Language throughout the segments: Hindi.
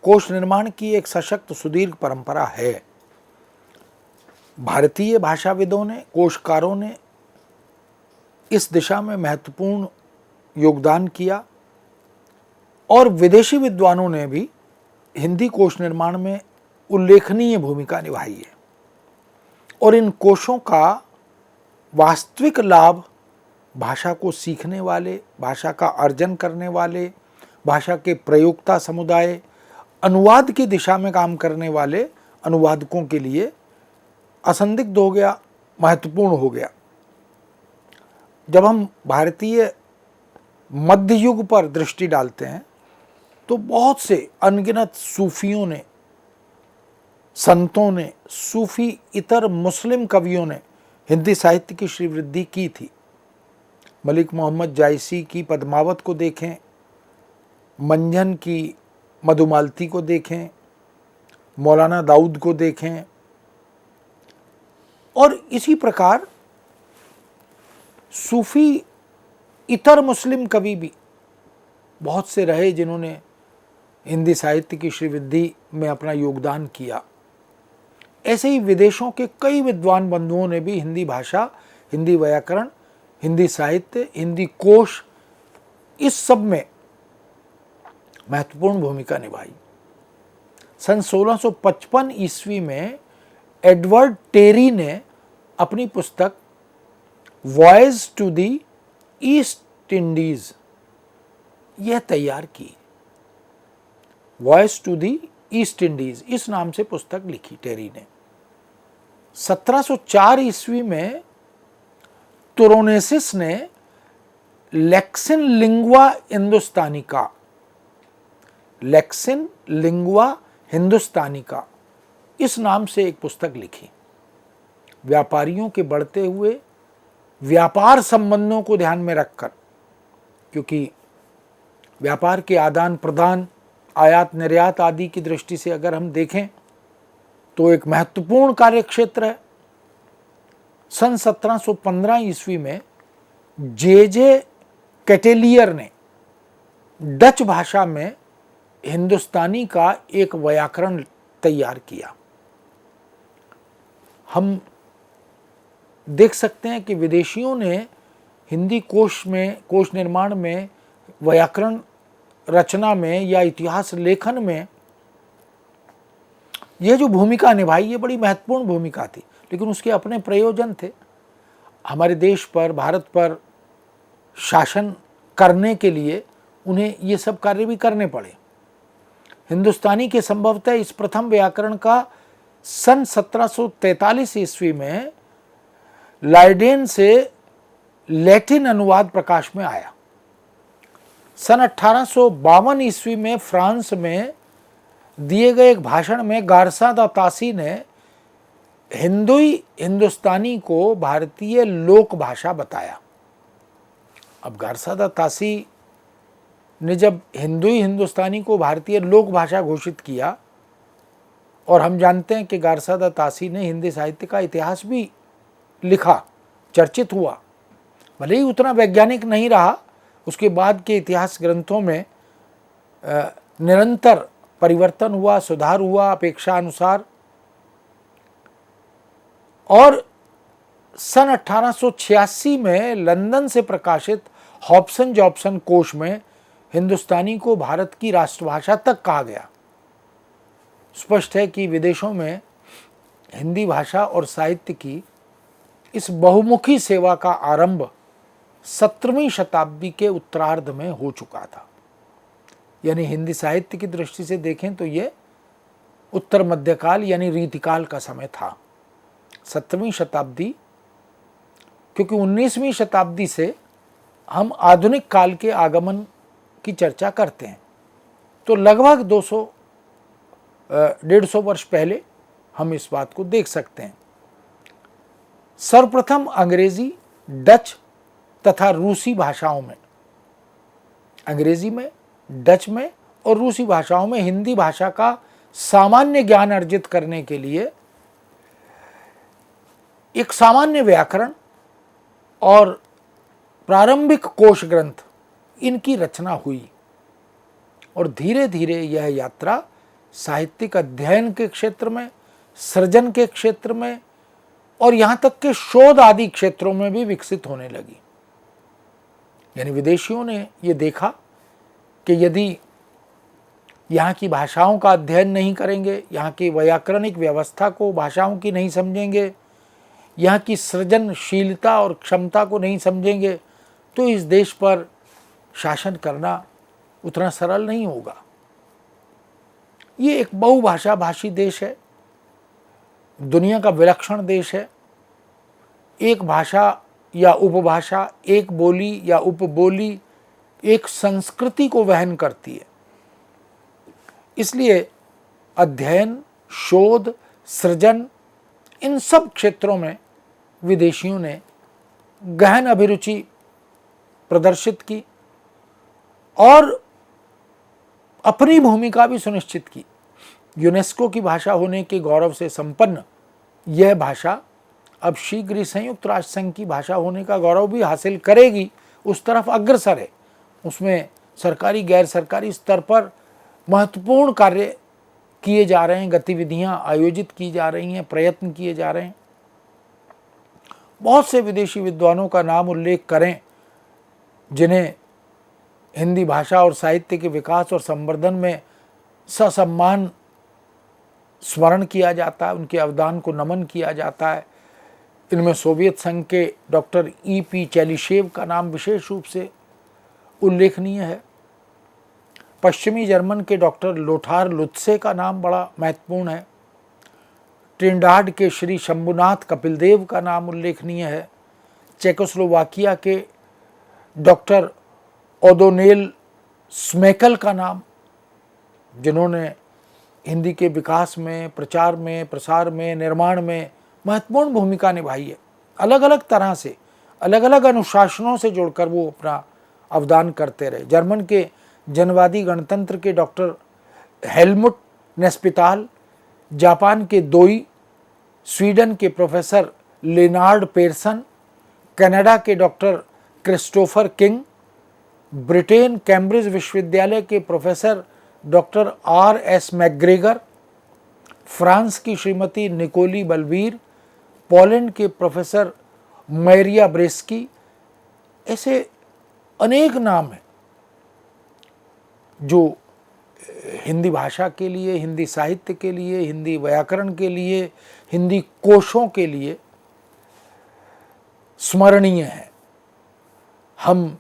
कोश निर्माण की एक सशक्त सुदीर्घ परंपरा है। भारतीय भाषाविदों ने, कोशकारों ने इस दिशा में महत्वपूर्ण योगदान किया और विदेशी विद्वानों ने भी हिंदी कोश निर्माण में उल्लेखनीय भूमिका निभाई है। और इन कोशों का वास्तविक लाभ भाषा को सीखने वाले, भाषा का अर्जन करने वाले, भाषा के प्रयोक्ता समुदाय, अनुवाद की दिशा में काम करने वाले अनुवादकों के लिए असंदिग्ध हो गया, महत्वपूर्ण हो गया। जब हम भारतीय मध्य युग पर दृष्टि डालते हैं तो बहुत से अनगिनत सूफियों ने, संतों ने, सूफी इतर मुस्लिम कवियों ने हिंदी साहित्य की श्रीवृद्धि की थी। मलिक मोहम्मद जायसी की पद्मावत को देखें, मंझन की मधुमालती को देखें, मौलाना दाऊद को देखें, और इसी प्रकार सूफी इतर मुस्लिम कवि भी बहुत से रहे जिन्होंने हिंदी साहित्य की श्रीवृद्धि में अपना योगदान किया। ऐसे ही विदेशों के कई विद्वान बंधुओं ने भी हिंदी भाषा, हिंदी व्याकरण, हिंदी साहित्य, हिंदी कोश, इस सब में महत्वपूर्ण भूमिका निभाई। सन 1655 ईस्वी में एडवर्ड टेरी ने अपनी पुस्तक voyage to the East Indies यह तैयार की। Voyage to the East Indies इस नाम से पुस्तक लिखी टेरी ने। 1704 ईस्वी में तुरोनेसिस ने लेक्सिन लिंगुआ हिंदुस्तानिका, लेक्सिन लिंगुआ हिंदुस्तानिका इस नाम से एक पुस्तक लिखी। व्यापारियों के बढ़ते हुए व्यापार संबंधों को ध्यान में रखकर, क्योंकि व्यापार के आदान प्रदान, आयात निर्यात आदि की दृष्टि से अगर हम देखें तो एक महत्वपूर्ण कार्यक्षेत्र है। सन 1715 ईस्वी में जे कैटेलियर ने डच भाषा में हिंदुस्तानी का एक व्याकरण तैयार किया। हम देख सकते हैं कि विदेशियों ने हिंदी कोश निर्माण में, व्याकरण रचना में या इतिहास लेखन में यह जो भूमिका निभाई, ये बड़ी महत्वपूर्ण भूमिका थी, लेकिन उसके अपने प्रयोजन थे। हमारे देश पर, भारत पर शासन करने के लिए उन्हें ये सब कार्य भी करने पड़े। हिंदुस्तानी के संभवतः इस प्रथम व्याकरण का सन 1743 ईस्वी में लाइडेन से लैटिन अनुवाद प्रकाश में आया। सन 1852 ईस्वी में फ्रांस में दिए गए एक भाषण में गारसा दा तासी ने हिंदुस्तानी को भारतीय लोक भाषा बताया। अब गारसा दा तासी ने जब हिंदुस्तानी को भारतीय लोक भाषा घोषित किया, और हम जानते हैं कि गारसा दा तासी ने हिंदी साहित्य का इतिहास भी लिखा, चर्चित हुआ, भले ही उतना वैज्ञानिक नहीं रहा। उसके बाद के इतिहास ग्रंथों में निरंतर परिवर्तन हुआ, सुधार हुआ अपेक्षा अनुसार। और सन 1886 में लंदन से प्रकाशित हॉब्सन जॉब्सन कोश में हिंदुस्तानी को भारत की राष्ट्रभाषा तक कहा गया। स्पष्ट है कि विदेशों में हिंदी भाषा और साहित्य की इस बहुमुखी सेवा का आरंभ 17वीं शताब्दी के उत्तरार्ध में हो चुका था। यानी हिंदी साहित्य की दृष्टि से देखें तो ये उत्तर मध्यकाल यानी रीतिकाल का समय था। 17वीं शताब्दी, क्योंकि 19वीं शताब्दी से हम आधुनिक काल के आगमन की चर्चा करते हैं, तो लगभग 200-150 वर्ष पहले हम इस बात को देख सकते हैं। सर्वप्रथम अंग्रेजी, डच तथा रूसी भाषाओं में, अंग्रेजी में, डच में और रूसी भाषाओं में हिंदी भाषा का सामान्य ज्ञान अर्जित करने के लिए एक सामान्य व्याकरण और प्रारंभिक कोश ग्रंथ, इनकी रचना हुई। और धीरे धीरे यह यात्रा साहित्यिक अध्ययन के क्षेत्र में, सृजन के क्षेत्र में और यहाँ तक के शोध आदि क्षेत्रों में भी विकसित होने लगी। यानी विदेशियों ने ये देखा कि यदि यहाँ की भाषाओं का अध्ययन नहीं करेंगे, यहाँ की व्याकरणिक व्यवस्था को भाषाओं की नहीं समझेंगे, यहाँ की सृजनशीलता और क्षमता को नहीं समझेंगे, तो इस देश पर शासन करना उतना सरल नहीं होगा। ये एक बहुभाषा भाषी देश है, दुनिया का विलक्षण देश है। एक भाषा या उपभाषा, एक बोली या उपबोली एक संस्कृति को वहन करती है। इसलिए अध्ययन, शोध, सृजन, इन सब क्षेत्रों में विदेशियों ने गहन अभिरुचि प्रदर्शित की और अपनी भूमिका भी सुनिश्चित की। यूनेस्को की भाषा होने के गौरव से संपन्न यह भाषा अब शीघ्र ही संयुक्त राष्ट्र संघ की भाषा होने का गौरव भी हासिल करेगी, उस तरफ अग्रसर है। उसमें सरकारी गैर सरकारी स्तर पर महत्वपूर्ण कार्य किए जा रहे हैं, गतिविधियां आयोजित की जा रही हैं, प्रयत्न किए जा रहे हैं। बहुत से विदेशी विद्वानों का नाम उल्लेख करें जिन्हें हिंदी भाषा और साहित्य के विकास और संवर्धन में ससम्मान स्मरण किया जाता है, उनके अवदान को नमन किया जाता है। इनमें सोवियत संघ के डॉक्टर E.P. चेलिशेव का नाम विशेष रूप से उल्लेखनीय है। पश्चिमी जर्मन के डॉक्टर लोथार लुत्से का नाम बड़ा महत्वपूर्ण है। ट्रिनिडाड के श्री शंभुनाथ कपिलदेव का नाम उल्लेखनीय है। चेकोस्लोवाकिया के डॉक्टर ओदोनेल स्मेकल का नाम, जिन्होंने हिंदी के विकास में, प्रचार में, प्रसार में, निर्माण में महत्वपूर्ण भूमिका निभाई है। अलग अलग तरह से, अलग अलग अनुशासनों से जुड़कर वो अपना अवदान करते रहे। जर्मन के जनवादी गणतंत्र के डॉक्टर हेलमुट नेस्पिताल, जापान के दोई, स्वीडन के प्रोफेसर लेनार्ड पेरसन, कनाडा के doctor Christopher king, Britain Cambridge विश्वविद्यालय के professor doctor R.S. McGregor, France की श्रीमती निकोली बलबीर, पोलैंड के प्रोफेसर मैरिया ब्रेस्की, ऐसे अनेक नाम हैं जो हिंदी भाषा के लिए, हिंदी साहित्य के लिए, हिंदी व्याकरण के लिए, हिंदी कोशों के लिए स्मरणीय है। हम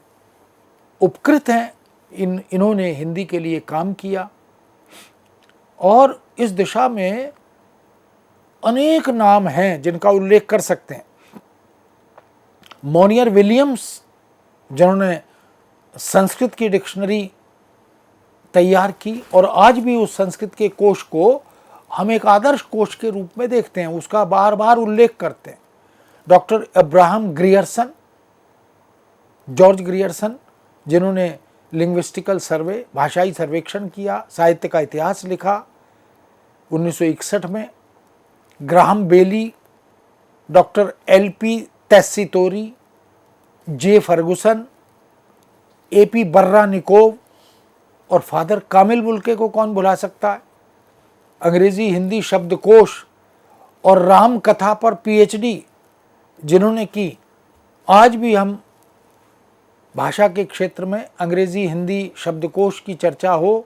उपकृत हैं, इन्होंने हिंदी के लिए काम किया और इस दिशा में अनेक नाम हैं जिनका उल्लेख कर सकते हैं। मोनियर विलियम्स, जिन्होंने संस्कृत की डिक्शनरी तैयार की और आज भी उस संस्कृत के कोश को हम एक आदर्श कोश के रूप में देखते हैं, उसका बार बार उल्लेख करते हैं। Doctor Abraham Grierson, George Grierson, जिन्होंने लिंग्विस्टिकल सर्वे, भाषाई सर्वेक्षण किया, साहित्य का इतिहास लिखा 1961 में। Graham Bailey, doctor L.P. Tessitori, J. Ferguson, A.P. Barannikov और फादर कामिल बुल्के को कौन भुला सकता है। अंग्रेजी हिंदी शब्दकोश और राम कथा पर PhD जिन्होंने की। आज भी हम भाषा के क्षेत्र में अंग्रेजी हिंदी शब्दकोश की चर्चा हो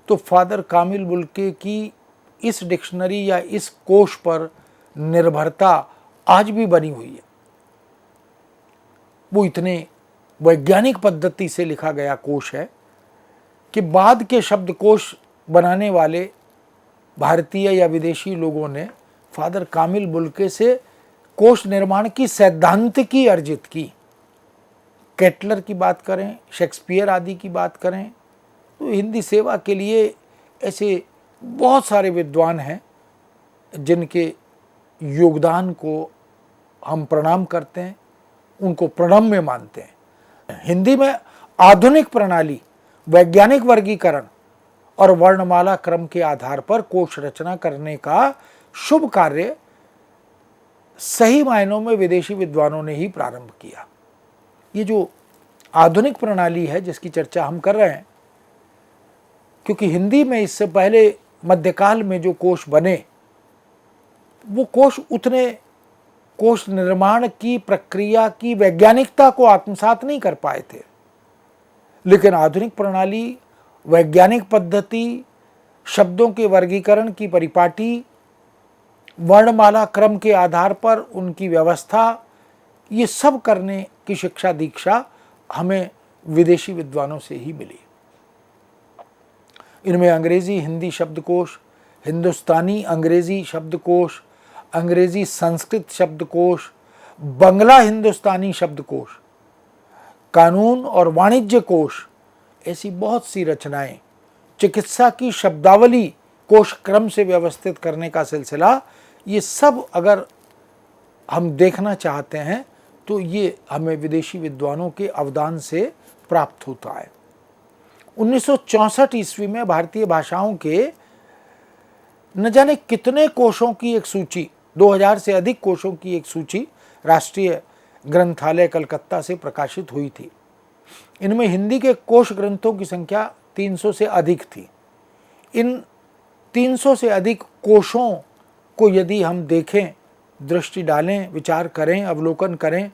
तो फादर कामिल बुल्के की इस डिक्शनरी या इस कोश पर निर्भरता आज भी बनी हुई है। वो इतने वैज्ञानिक पद्धति से लिखा गया कोश है कि बाद के शब्दकोश बनाने वाले भारतीय या विदेशी लोगों ने फादर कामिल बुल्के से कोश निर्माण की सैद्धांतिकी अर्जित की। केटलर की बात करें, शेक्सपियर आदि की बात करें, तो हिंदी सेवा के लिए ऐसे बहुत सारे विद्वान हैं जिनके योगदान को हम प्रणाम करते हैं, उनको प्रणम्य मानते हैं। हिंदी में आधुनिक प्रणाली, वैज्ञानिक वर्गीकरण और वर्णमाला क्रम के आधार पर कोश रचना करने का शुभ कार्य सही मायनों में विदेशी विद्वानों ने ही प्रारंभ किया। ये जो आधुनिक प्रणाली है जिसकी चर्चा हम कर रहे हैं, क्योंकि हिंदी में इससे पहले मध्यकाल में जो कोश बने वो कोश उतने कोश निर्माण की प्रक्रिया की वैज्ञानिकता को आत्मसात नहीं कर पाए थे। लेकिन आधुनिक प्रणाली, वैज्ञानिक पद्धति, शब्दों के वर्गीकरण की परिपाटी, वर्णमाला क्रम के आधार पर उनकी व्यवस्था, ये सब करने की शिक्षा दीक्षा हमें विदेशी विद्वानों से ही मिली। इनमें अंग्रेजी हिंदी शब्दकोश, हिंदुस्तानी अंग्रेजी शब्दकोश, अंग्रेजी संस्कृत शब्दकोश, बंगला हिंदुस्तानी शब्दकोश, कानून और वाणिज्य कोश, ऐसी बहुत सी रचनाएं, चिकित्सा की शब्दावली कोश क्रम से व्यवस्थित करने का सिलसिला, ये सब अगर हम देखना चाहते हैं तो ये हमें विदेशी विद्वानों के अवदान से प्राप्त होता है। 1964 ईस्वी में भारतीय भाषाओं के न जाने कितने कोशों की एक सूची, 2000 से अधिक कोशों की एक सूची राष्ट्रीय ग्रंथालय कलकत्ता से प्रकाशित हुई थी। इनमें हिंदी के कोश ग्रंथों की संख्या 300 से अधिक थी। इन 300 से अधिक कोशों को यदि हम देखें, दृष्टि डालें, विचार करें, अवलोकन करें,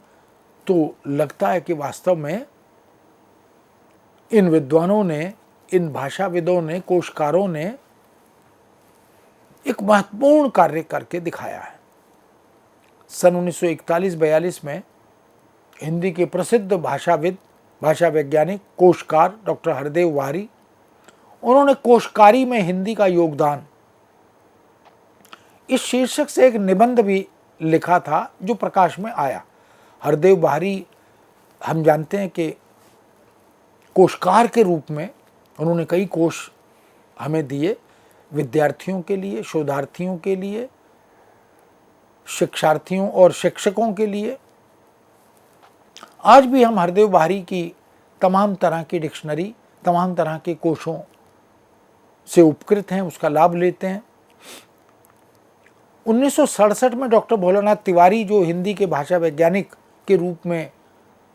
तो लगता है कि वास्तव में इन विद्वानों ने, इन भाषाविदों ने, कोशकारों ने एक महत्वपूर्ण कार्य करके दिखाया है। सन 1941-42 में हिंदी के प्रसिद्ध भाषाविद, भाषा वैज्ञानिक, कोशकार डॉक्टर हरदेव वारी, उन्होंने कोशकारी में हिंदी का योगदान, इस शीर्षक से एक निबंध भी लिखा था जो प्रकाश में आया। हरदेव वारी, हम जानते हैं कि कोशकार के रूप में उन्होंने कई कोश हमें दिए, विद्यार्थियों के लिए, शोधार्थियों के लिए, शिक्षार्थियों और शिक्षकों के लिए। आज भी हम हरदेव वारी की तमाम तरह की डिक्शनरी, तमाम तरह के कोशों से उपकृत हैं, उसका लाभ लेते हैं। 1967 में डॉक्टर भोलानाथ तिवारी, जो हिंदी के भाषा वैज्ञानिक के रूप में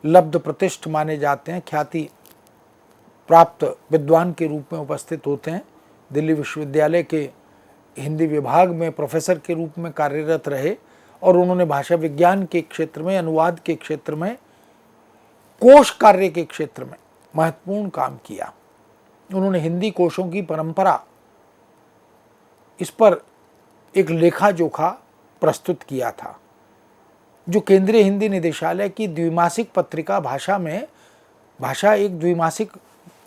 लब्ध प्रतिष्ठ माने जाते हैं, ख्याति प्राप्त विद्वान के रूप में उपस्थित होते हैं, दिल्ली विश्वविद्यालय के हिंदी विभाग में प्रोफेसर के रूप में कार्यरत रहे और उन्होंने भाषा विज्ञान के क्षेत्र में, अनुवाद के क्षेत्र में, कोश कार्य के क्षेत्र में महत्वपूर्ण काम किया। उन्होंने हिंदी कोशों की परंपरा, इस पर एक लेखा जोखा प्रस्तुत किया था, जो केंद्रीय हिंदी निदेशालय की द्विमासिक पत्रिका भाषा में, भाषा एक द्विमासिक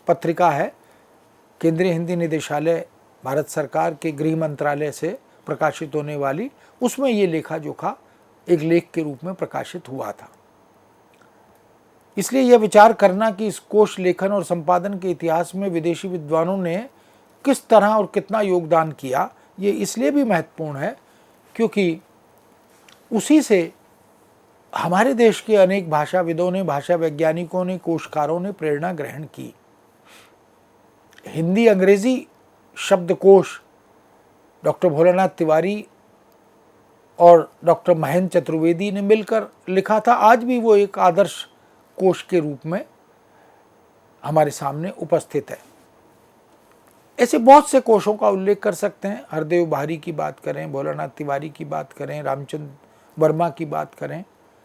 पत्रिका है, केंद्रीय हिंदी निदेशालय भारत सरकार के गृह मंत्रालय से प्रकाशित होने वाली, उसमें ये लेखा जोखा एक लेख के रूप में प्रकाशित हुआ था। इसलिए यह विचार करना कि इस कोश लेखन और संपादन के इतिहास में विदेशी विद्वानों ने किस तरह और कितना योगदान किया, ये इसलिए भी महत्वपूर्ण है क्योंकि उसी से हमारे देश के अनेक भाषाविदों ने, भाषा वैज्ञानिकों ने, कोशकारों ने प्रेरणा ग्रहण की। हिंदी अंग्रेजी शब्दकोश डॉक्टर भोलानाथ तिवारी और डॉक्टर महेंद्र चतुर्वेदी ने मिलकर लिखा था। आज भी वो एक आदर्श कोश के रूप में हमारे सामने उपस्थित है। ऐसे बहुत से कोशों का उल्लेख कर सकते हैं। हरदेव वारी की बात करें, भोलानाथ तिवारी की बात करें, रामचंद्र वर्मा की बात करें,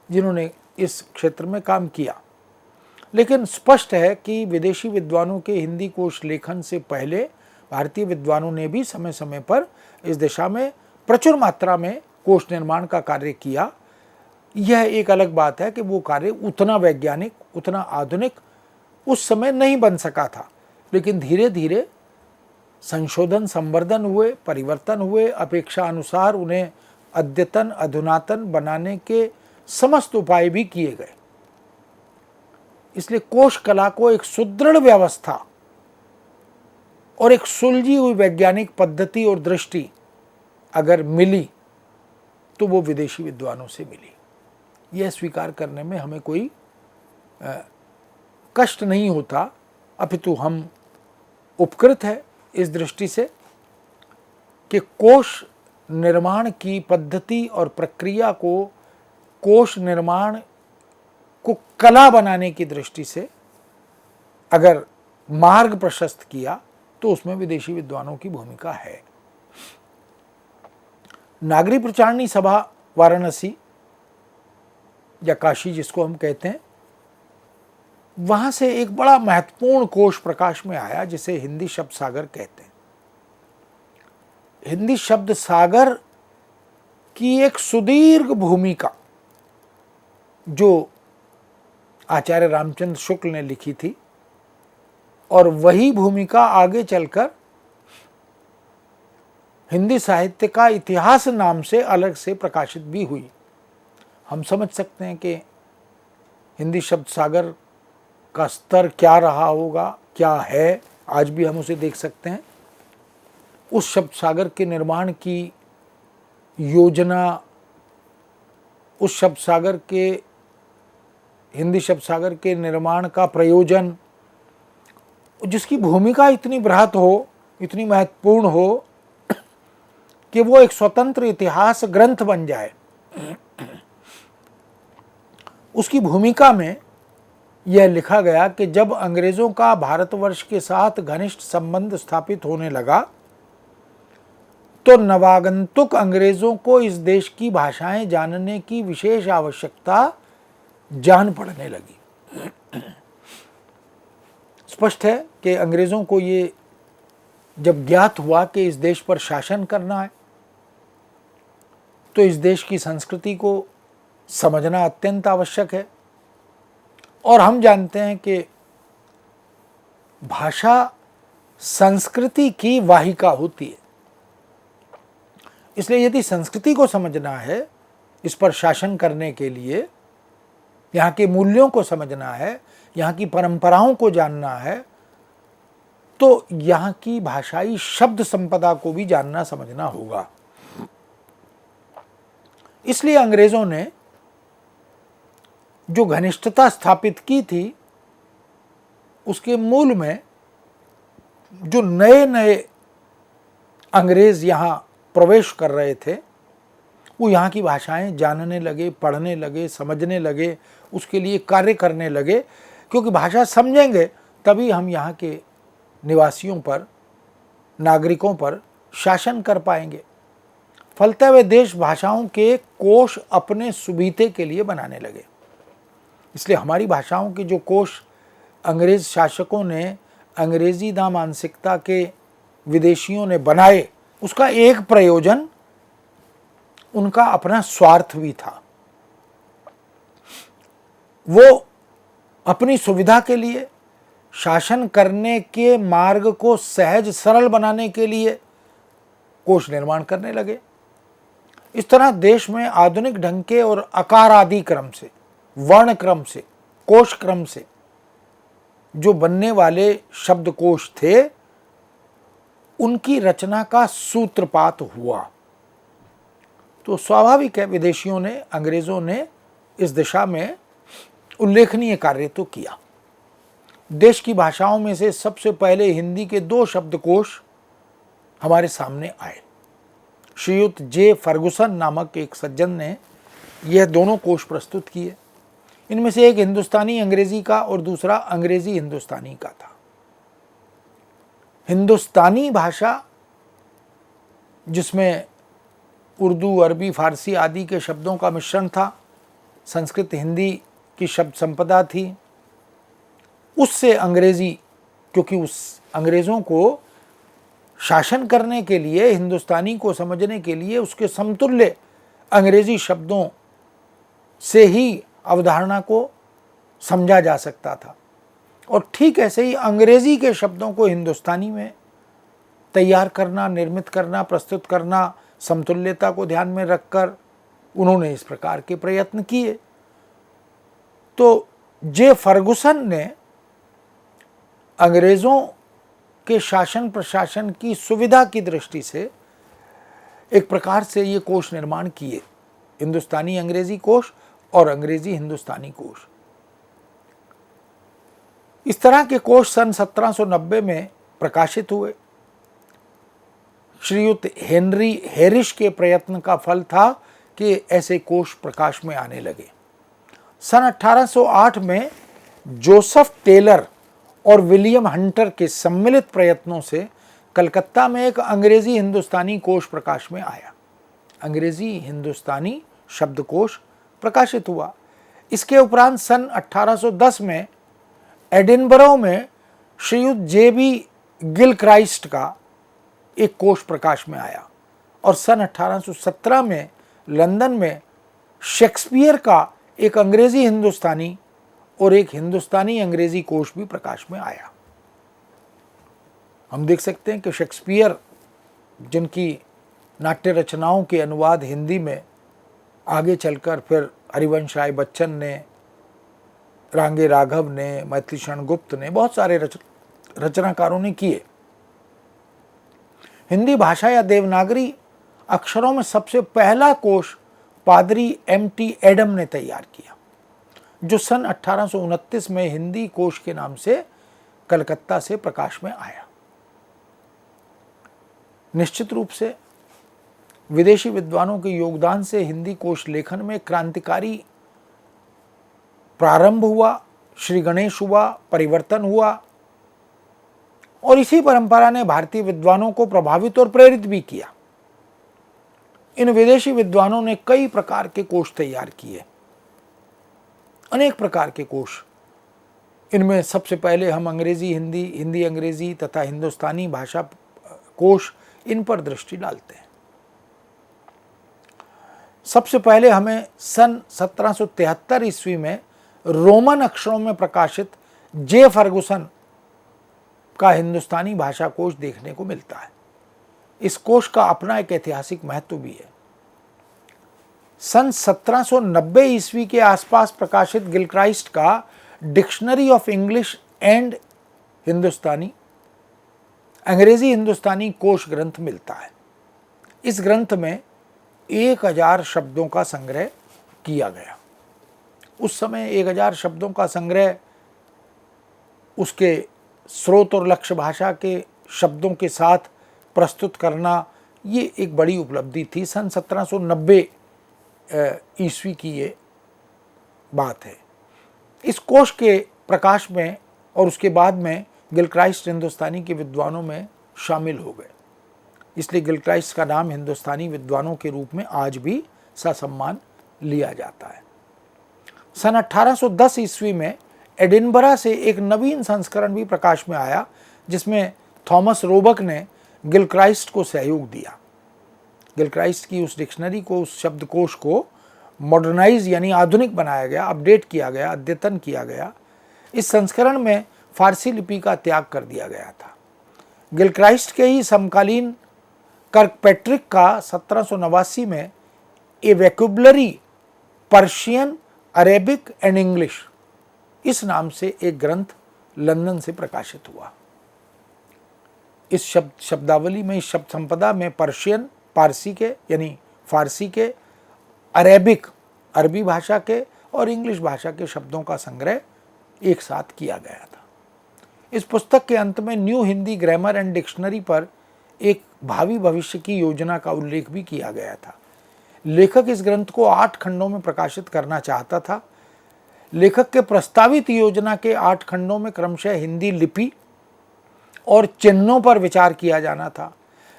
जिन्होंने इस क्षेत्र में काम किया। लेकिन स्पष्ट है कि विदेशी विद्वानों के हिंदी कोश लेखन से पहले भारतीय विद्वानों ने भी समय समय पर इस दिशा में प्रचुर मात्रा में कोश निर्माण का कार्य किया। यह एक अलग बात है कि वो कार्य उतना वैज्ञानिक, उतना आधुनिक उस समय नहीं बन सका था, लेकिन धीरे धीरे संशोधन, संवर्धन हुए, परिवर्तन हुए, अपेक्षा अनुसार उन्हें अद्यतन, अधुनातन बनाने के समस्त उपाय भी किए गए। इसलिए कोश कला को एक सुदृढ़ व्यवस्था और एक सुलझी हुई वैज्ञानिक पद्धति और दृष्टि अगर मिली तो वो विदेशी विद्वानों से मिली। यह स्वीकार करने में हमें कोई कष्ट नहीं होता, अपितु हम उपकृत है इस दृष्टि से कि कोश निर्माण की पद्धति और प्रक्रिया को, कोश निर्माण को कला बनाने की दृष्टि से अगर मार्ग प्रशस्त किया तो उसमें विदेशी विद्वानों की भूमिका है। नागरी प्रचारणी सभा वाराणसी या काशी जिसको हम कहते हैं, वहां से एक बड़ा महत्वपूर्ण कोश प्रकाश में आया जिसे हिंदी शब्द सागर कहते हैं। हिंदी शब्द सागर की एक सुदीर्घ भूमिका जो आचार्य रामचंद्र शुक्ल ने लिखी थी, और वही भूमिका आगे चलकर हिंदी साहित्य का इतिहास नाम से अलग से प्रकाशित भी हुई। हम समझ सकते हैं कि हिंदी शब्द सागर का स्तर क्या रहा होगा, क्या है, आज भी हम उसे देख सकते हैं। उस शब्द सागर के निर्माण की योजना, उस शब्द सागर के, हिंदी शब्द सागर के निर्माण का प्रयोजन, जिसकी भूमिका इतनी बृहत हो, इतनी महत्वपूर्ण हो कि वो एक स्वतंत्र इतिहास ग्रंथ बन जाए, उसकी भूमिका में यह लिखा गया कि जब अंग्रेजों का भारतवर्ष के साथ घनिष्ठ संबंध स्थापित होने लगा तो नवागंतुक अंग्रेजों को इस देश की भाषाएं जानने की विशेष आवश्यकता जान पड़ने लगी। स्पष्ट है कि अंग्रेजों को ये जब ज्ञात हुआ कि इस देश पर शासन करना है तो इस देश की संस्कृति को समझना अत्यंत आवश्यक है। और हम जानते हैं कि भाषा संस्कृति की वाहिका होती है, इसलिए यदि संस्कृति को समझना है, इस पर शासन करने के लिए यहाँ के मूल्यों को समझना है, यहाँ की परंपराओं को जानना है, तो यहाँ की भाषाई शब्द संपदा को भी जानना समझना होगा। इसलिए अंग्रेजों ने जो घनिष्ठता स्थापित की थी, उसके मूल में जो नए नए अंग्रेज यहाँ प्रवेश कर रहे थे, वो यहाँ की भाषाएं जानने लगे, पढ़ने लगे, समझने लगे, उसके लिए कार्य करने लगे, क्योंकि भाषा समझेंगे तभी हम यहाँ के निवासियों पर, नागरिकों पर शासन कर पाएंगे। फलतः वे देश भाषाओं के कोश अपने सुविधे के लिए बनाने लगे। इसलिए हमारी भाषाओं के जो कोश अंग्रेज शासकों ने, अंग्रेजी दा मानसिकता के विदेशियों ने बनाए, उसका एक प्रयोजन उनका अपना स्वार्थ भी था। वो अपनी सुविधा के लिए, शासन करने के मार्ग को सहज सरल बनाने के लिए कोश निर्माण करने लगे। इस तरह देश में आधुनिक ढंग के और आकार आदि क्रम से, वर्ण क्रम से, कोश क्रम से जो बनने वाले शब्दकोश थे, उनकी रचना का सूत्रपात हुआ। तो स्वाभाविक है विदेशियों ने, अंग्रेजों ने इस दिशा में उल्लेखनीय कार्य तो किया। देश की भाषाओं में से सबसे पहले हिंदी के 2 शब्दकोश हमारे सामने आए। श्रीयुत जे फर्गुसन नामक एक सज्जन ने यह दोनों कोश प्रस्तुत किए। इनमें से एक हिंदुस्तानी अंग्रेजी का और दूसरा अंग्रेजी हिंदुस्तानी का था। हिंदुस्तानी भाषा, जिसमें उर्दू, अरबी, फारसी आदि के शब्दों का मिश्रण था, संस्कृत, हिंदी की शब्द संपदा थी, उससे अंग्रेजी, क्योंकि उस अंग्रेज़ों को शासन करने के लिए, हिंदुस्तानी को समझने के लिए उसके समतुल्य अंग्रेजी शब्दों से ही अवधारणा को समझा जा सकता था। और ठीक ऐसे ही अंग्रेजी के शब्दों को हिंदुस्तानी में तैयार करना, निर्मित करना, प्रस्तुत करना, समतुल्यता को ध्यान में रखकर उन्होंने इस प्रकार के प्रयत्न किए। तो जे फर्गुसन ने अंग्रेज़ों के शासन प्रशासन की सुविधा की दृष्टि से एक प्रकार से ये कोश निर्माण किए, हिंदुस्तानी अंग्रेजी कोश और अंग्रेजी हिंदुस्तानी कोश। इस तरह के कोश सन 1790 में प्रकाशित हुए। श्रीयुत हेनरी हैरिश के प्रयत्न का फल था कि ऐसे कोश प्रकाश में आने लगे। सन 1808 में जोसेफ टेलर और विलियम हंटर के सम्मिलित प्रयत्नों से कलकत्ता में एक अंग्रेजी हिंदुस्तानी कोश प्रकाश में आया। अंग्रेजी हिंदुस्तानी शब्दकोश प्रकाशित हुआ। इसके उपरांत सन 1810 में एडिनबरो में श्रीयुत जे.बी. गिलक्राइस्ट का एक कोश प्रकाश में आया और सन 1817 में लंदन में शेक्सपियर का एक अंग्रेजी हिंदुस्तानी और एक हिंदुस्तानी अंग्रेजी कोश भी प्रकाश में आया। हम देख सकते हैं कि शेक्सपियर, जिनकी नाट्य रचनाओं के अनुवाद हिंदी में आगे चलकर फिर हरिवंश राय बच्चन ने, रांगे राघव ने, मैथिली शरण गुप्त ने, बहुत सारे रचनाकारों ने किए। हिंदी भाषा या देवनागरी अक्षरों में सबसे पहला कोश पादरी M.T. एडम ने तैयार किया, जो सन 1829 में हिंदी कोश के नाम से कलकत्ता से प्रकाश में आया। निश्चित रूप से विदेशी विद्वानों के योगदान से हिंदी कोश लेखन में क्रांतिकारी प्रारंभ हुआ, श्री गणेश हुआ, परिवर्तन हुआ और इसी परंपरा ने भारतीय विद्वानों को प्रभावित और प्रेरित भी किया। इन विदेशी विद्वानों ने कई प्रकार के कोश तैयार किए, अनेक प्रकार के कोश। इनमें सबसे पहले हम अंग्रेजी हिंदी, हिंदी अंग्रेजी तथा हिंदुस्तानी भाषा कोश, इन पर दृष्टि डालते हैं। सबसे पहले हमें सन 1773 ईस्वी में रोमन अक्षरों में प्रकाशित जे. फर्गुसन का हिंदुस्तानी भाषा कोश देखने को मिलता है। इस कोश का अपना एक ऐतिहासिक महत्व भी है। सन 1790 ईस्वी के आसपास प्रकाशित गिलक्राइस्ट का डिक्शनरी ऑफ इंग्लिश एंड हिंदुस्तानी अंग्रेजी हिंदुस्तानी कोश ग्रंथ मिलता है। इस ग्रंथ में 1000 शब्दों का संग्रह किया गया। उस समय 1000 शब्दों का संग्रह, उसके स्रोत और लक्ष्य भाषा के शब्दों के साथ प्रस्तुत करना, ये एक बड़ी उपलब्धि थी। सन 1790 ईस्वी की ये बात है। इस कोश के प्रकाश में और उसके बाद में गिलक्राइस्ट हिंदुस्तानी के विद्वानों में शामिल हो गए, इसलिए गिलक्राइस्ट का नाम हिंदुस्तानी विद्वानों के रूप में आज भी ससम्मान लिया जाता है। सन 1810 ईस्वी में एडिनबरा से एक नवीन संस्करण भी प्रकाश में आया, जिसमें थॉमस रोबक ने गिलक्राइस्ट को सहयोग दिया। गिलक्राइस्ट की उस डिक्शनरी को, उस शब्दकोश को मॉडर्नाइज यानी आधुनिक बनाया गया, अपडेट किया गया, अद्यतन किया गया। इस संस्करण में फारसी लिपि का त्याग कर दिया गया था। गिलक्राइस्ट के ही समकालीन कर्कपैट्रिक का 1789 में a vocabulary Persian, Arabic and English, इस नाम से एक ग्रंथ लंदन से प्रकाशित हुआ। इस शब्दावली में, इस शब्द संपदा में पर्शियन, पारसी के यानी फारसी के, अरेबिक अरबी भाषा के और इंग्लिश भाषा के शब्दों का संग्रह एक साथ किया गया था। इस पुस्तक के अंत में new Hindi grammar and dictionary पर एक भावी भविष्य की योजना का उल्लेख भी किया गया था। लेखक इस ग्रंथ को 8 खंडों में प्रकाशित करना चाहता था। लेखक के प्रस्तावित योजना के 8 खंडों में क्रमशः हिंदी लिपि और चिन्हों पर विचार किया जाना था,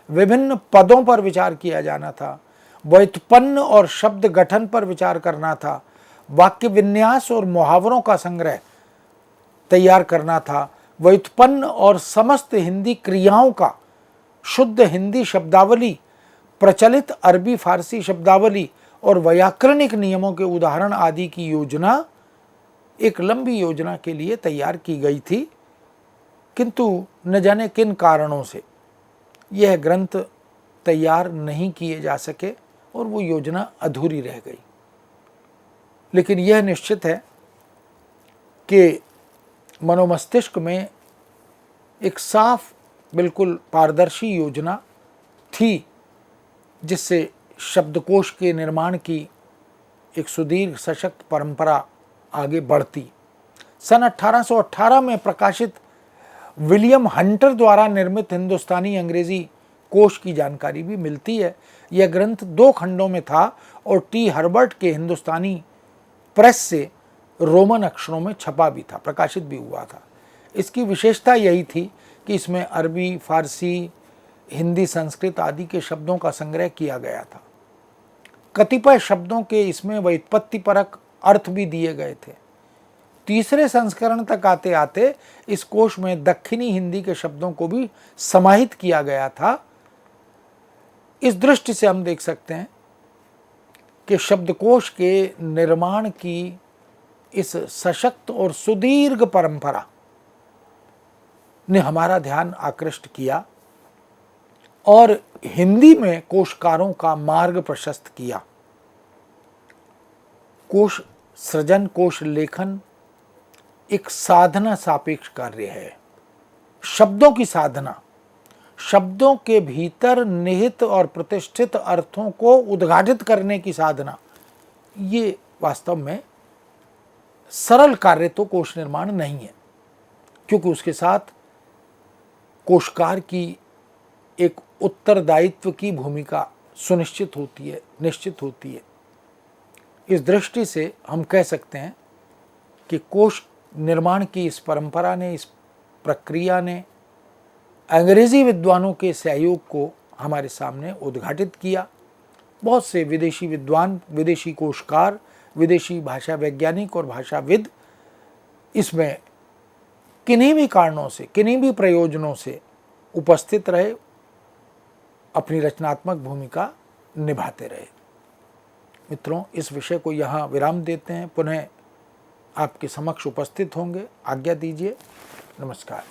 विभिन्न पदों पर विचार किया जाना था, व्युत्पन्न और शब्द गठन पर विचार करना था, वाक्य विन्यास और मुहावरों का संग्रह तैयार करना था, व्युत्पन्न और समस्त हिंदी क्रियाओं का शुद्ध हिंदी शब्दावली, प्रचलित अरबी फारसी शब्दावली और व्याकरणिक नियमों के उदाहरण आदि की योजना एक लंबी योजना के लिए तैयार की गई थी, किंतु न जाने किन कारणों से यह ग्रंथ तैयार नहीं किए जा सके और वो योजना अधूरी रह गई। लेकिन यह निश्चित है कि मनोमस्तिष्क में एक साफ, बिल्कुल पारदर्शी योजना थी, जिससे शब्दकोश के निर्माण की एक सुदीर्घ सशक्त परंपरा आगे बढ़ती। सन 1818 में प्रकाशित विलियम हंटर द्वारा निर्मित हिंदुस्तानी अंग्रेजी कोश की जानकारी भी मिलती है। यह ग्रंथ 2 खंडों में था और टी. हर्बर्ट के हिंदुस्तानी प्रेस से रोमन अक्षरों में छपा भी था, प्रकाशित भी हुआ था। इसकी विशेषता यही थी कि इसमें अरबी, फारसी, हिंदी, संस्कृत आदि के शब्दों का संग्रह किया गया था। कतिपय शब्दों के इसमें व्युत्पत्तिपरक अर्थ भी दिए गए थे। तीसरे संस्करण तक आते आते इस कोश में दक्षिणी हिंदी के शब्दों को भी समाहित किया गया था। इस दृष्टि से हम देख सकते हैं कि शब्दकोश के निर्माण की इस सशक्त और सुदीर्घ परंपरा ने हमारा ध्यान आकृष्ट किया और हिंदी में कोशकारों का मार्ग प्रशस्त किया। कोश सृजन, कोश लेखन एक साधना सापेक्ष कार्य है। शब्दों की साधना, शब्दों के भीतर निहित और प्रतिष्ठित अर्थों को उद्घाटित करने की साधना, ये वास्तव में सरल कार्य तो कोश निर्माण नहीं है, क्योंकि उसके साथ कोशकार की एक उत्तरदायित्व की भूमिका सुनिश्चित होती है, निश्चित होती है। इस दृष्टि से हम कह सकते हैं कि कोश निर्माण की इस परंपरा ने, इस प्रक्रिया ने अंग्रेजी विद्वानों के सहयोग को हमारे सामने उद्घाटित किया। बहुत से विदेशी विद्वान, विदेशी कोशकार, विदेशी भाषा वैज्ञानिक और भाषाविद इसमें किन्हीं भी कारणों से, किन्हीं भी प्रयोजनों से उपस्थित रहे, अपनी रचनात्मक भूमिका निभाते रहे। मित्रों, इस विषय को यहाँ विराम देते हैं। पुनः आपके समक्ष उपस्थित होंगे। आज्ञा दीजिए। नमस्कार।